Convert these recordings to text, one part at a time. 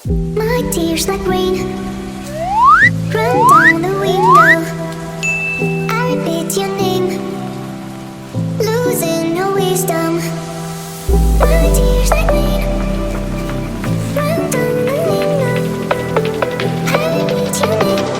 My tears like rain run down the window. I repeat your name, losing no wisdom. My tears like rain run down the window. I repeat your name,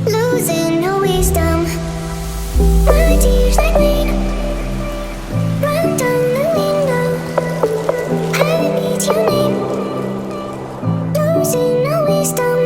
losing no wisdom.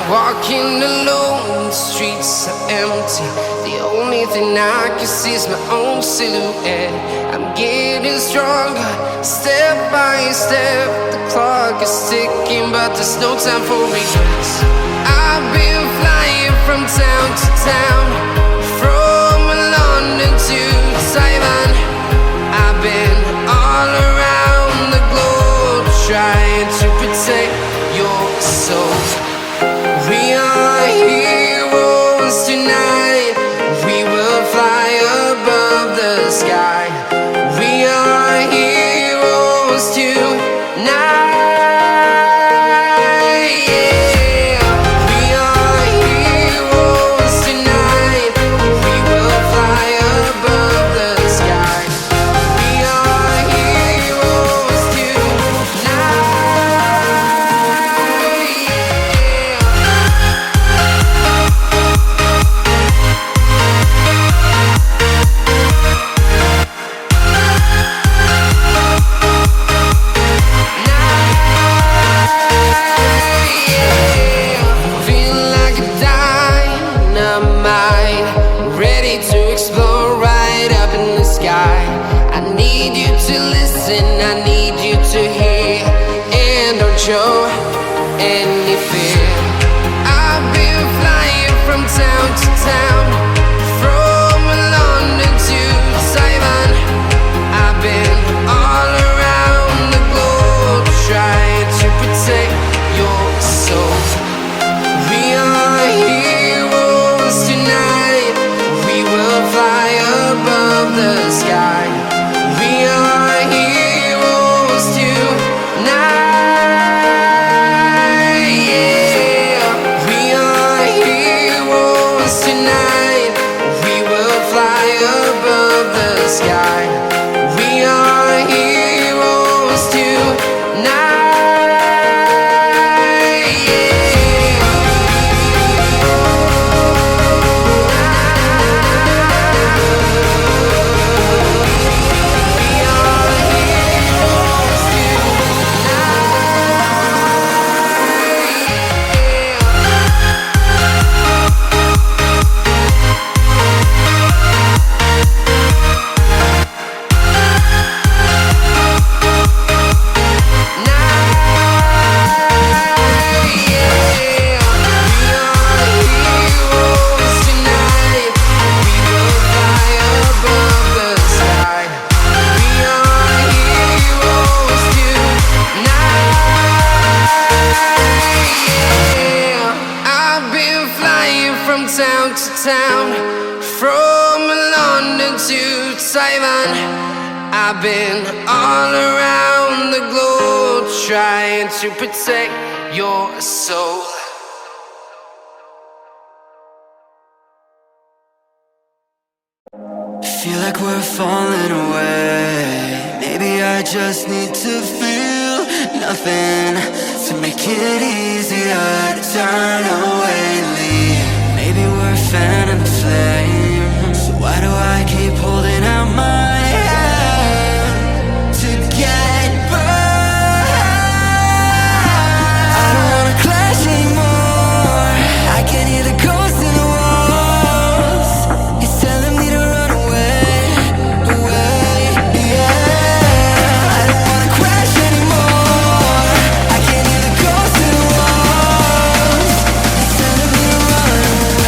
Walking alone, the streets are empty. The only thing I can see is my own silhouette. I'm getting stronger, step by step. The clock is ticking, but there's no time for regrets. I've been flying from town to town, from London to Taiwan. I've been all around the globe, trying to protect your soul. We are heroes tonight. We will fly above the sky. We are heroes tonight. Yeah. We are heroes tonight. We will fly above the sky. We are heroes tonight. Yeah. show any fear. I've been flying from town to town, from London to Taiwan. I've been all around the globe trying to protect your soul. We are heroes tonight. We will fly above the sky. We are heroes tonight. Yeah. We are heroes tonight. We will fly above the sky. We are heroes tonight. Town to town, from London to Taiwan. I've been all around the globe trying to protect your soul. Feel like we're falling away. Maybe I just need to feel nothing to make it easier to turn away, leave. Maybe we're fanning the flame, so why do I keep holding out my hand to get burned? I don't wanna clash anymore. I can hear the ghosts in the walls. It's telling me to run away, away, yeah. I don't wanna crash anymore. I can hear the ghosts in the walls. It's telling me to run away.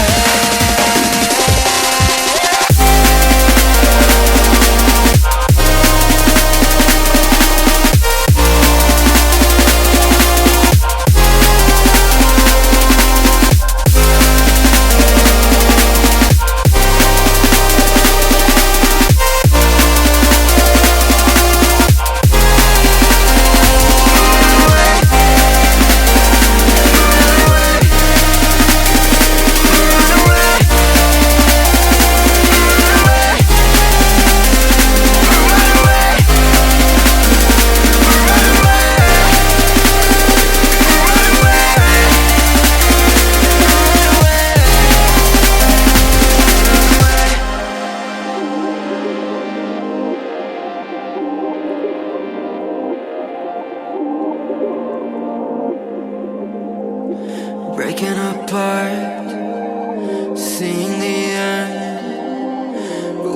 Breaking apart, seeing the end.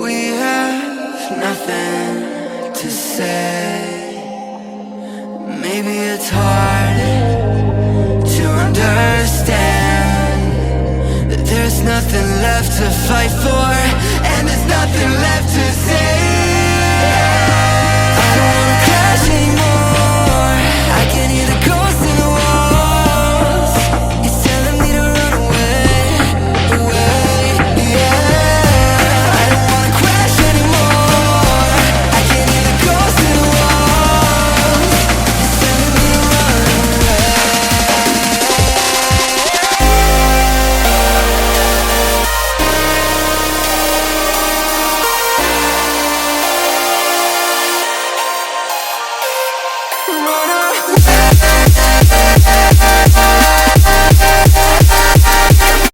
We have nothing to say. Maybe it's hard to understand that there's nothing left to fight for, and there's nothing left to say. I don't wanna crash anymore.